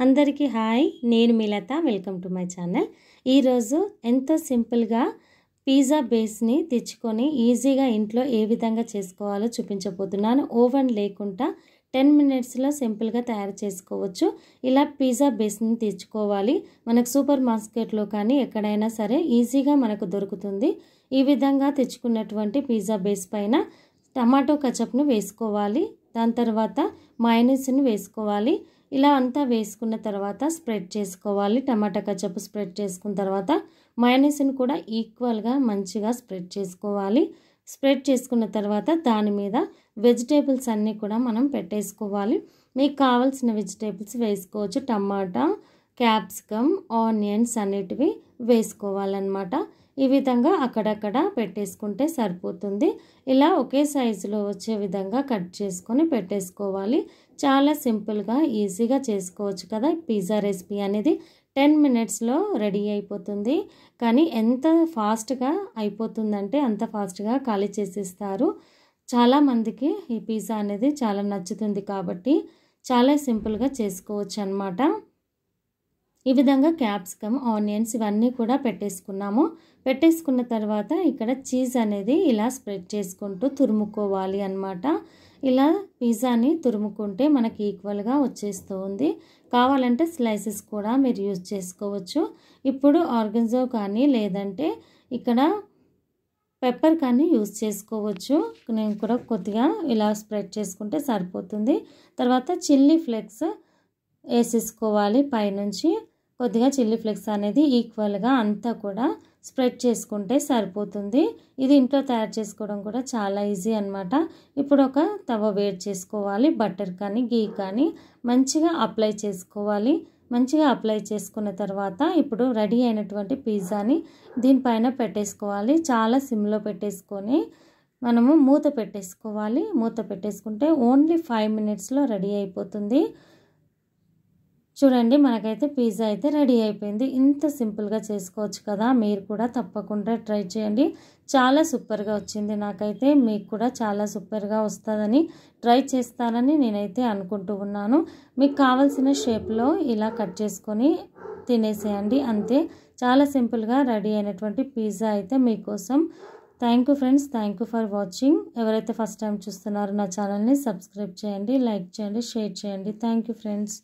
అందరికీ హాయ్, నేను మీ Latha. Welcome to my channel. ఈరోజు ఎంతో సింపుల్గా పిజ్జా బేస్ని తెచ్చుకొని ఈజీగా ఇంట్లో ఏ విధంగా చేసుకోవాలో చూపించబోతున్నాను. ఓవెన్ లేకుండా 10 మినిట్స్లో సింపుల్గా తయారు చేసుకోవచ్చు. ఇలా పిజ్జా బేస్ని తెచ్చుకోవాలి. మనకు సూపర్ మార్కెట్లో కానీ ఎక్కడైనా సరే ఈజీగా మనకు దొరుకుతుంది. ఈ విధంగా తెచ్చుకున్నటువంటి పిజ్జా బేస్ పైన టమాటో కచప్ను వేసుకోవాలి. దాని తర్వాత మయోనీస్ని వేసుకోవాలి. ఇలా అంతా వేసుకున్న తర్వాత స్ప్రెడ్ చేసుకోవాలి. టమాటా కచప్ స్ప్రెడ్ చేసుకున్న తర్వాత మయోనీస్ని కూడా ఈక్వల్గా మంచిగా స్ప్రెడ్ చేసుకోవాలి. స్ప్రెడ్ చేసుకున్న తర్వాత దాని మీద వెజిటేబుల్స్ అన్నీ కూడా మనం పెట్టేసుకోవాలి. మీకు కావాల్సిన వెజిటేబుల్స్ వేసుకోవచ్చు. టమాటా, క్యాప్సికమ్, ఆనియన్స్ అన్నిటివి వేసుకోవాలన్నమాట. ఈ విధంగా అక్కడక్కడ పెట్టేసుకుంటే సరిపోతుంది. ఇలా ఒకే సైజులో వచ్చే విధంగా కట్ చేసుకొని పెట్టేసుకోవాలి. చాలా సింపుల్గా ఈజీగా చేసుకోవచ్చు కదా. పిజ్జా రెసిపీ అనేది 10 మినిట్స్లో రెడీ అయిపోతుంది. కానీ ఎంత ఫాస్ట్గా అయిపోతుందంటే అంత ఫాస్ట్గా ఖాళీ చేసేస్తారు. చాలామందికి ఈ పిజ్జా అనేది చాలా నచ్చుతుంది కాబట్టి చాలా సింపుల్గా చేసుకోవచ్చు అన్నమాట. ఈ విధంగా క్యాప్సికమ్, ఆనియన్స్ ఇవన్నీ కూడా పెట్టేసుకున్న తర్వాత ఇక్కడ చీజ్ అనేది ఇలా స్ప్రెడ్ చేసుకుంటూ తురుముకోవాలి అన్నమాట. ఇలా పిజ్జాని తురుముకుంటే మనకి ఈక్వల్గా వచ్చేస్తుంది. కావాలంటే స్లైసెస్ కూడా మీరు యూజ్ చేసుకోవచ్చు. ఇప్పుడు ఆర్గన్జో కానీ లేదంటే ఇక్కడ పెప్పర్ కానీ యూజ్ చేసుకోవచ్చు. నేను కూడా కొద్దిగా ఇలా స్ప్రెడ్ చేసుకుంటే సరిపోతుంది. తర్వాత చిల్లీ ఫ్లేక్స్ వేసేసుకోవాలి. పైనుంచి కొద్దిగా చిల్లీ ఫ్లేక్స్ అనేది ఈక్వల్గా అంతా కూడా స్ప్రెడ్ చేసుకుంటే సరిపోతుంది. ఇది ఇంట్లో తయారు చేసుకోవడం కూడా చాలా ఈజీ అన్నమాట. ఇప్పుడు ఒక తవ వేడి చేసుకోవాలి. బటర్ కానీ గీ కానీ మంచిగా అప్లై చేసుకోవాలి. మంచిగా అప్లై చేసుకున్న తర్వాత ఇప్పుడు రెడీ అయినటువంటి పిజ్జాని దీనిపైన పెట్టేసుకోవాలి. చాలా సిమ్లో పెట్టేసుకొని మనము మూత పెట్టేసుకోవాలి. మూత పెట్టేసుకుంటే ఓన్లీ 5 మినిట్స్లో రెడీ అయిపోతుంది. చూడండి, మనకైతే పిజ్జా అయితే రెడీ అయిపోయింది. ఇంత సింపుల్గా చేసుకోవచ్చు కదా. మీరు కూడా తప్పకుండా ట్రై చేయండి. చాలా సూపర్గా వచ్చింది. నాకైతే మీకు కూడా చాలా సూపర్గా వస్తుందని ట్రై చేస్తారని నేనైతే అనుకుంటూ ఉన్నాను. మీకు కావాల్సిన షేప్లో ఇలా కట్ చేసుకొని తినేసేయండి. అంతే, చాలా సింపుల్గా రెడీ అయినటువంటి పిజ్జా అయితే మీకోసం. Thank you friends, thank you for watching. ఎవరైతే ఫస్ట్ టైం చూస్తున్నారో నా ఛానల్ని సబ్స్క్రైబ్ చేయండి, లైక్ చేయండి, షేర్ చేయండి. Thank you friends.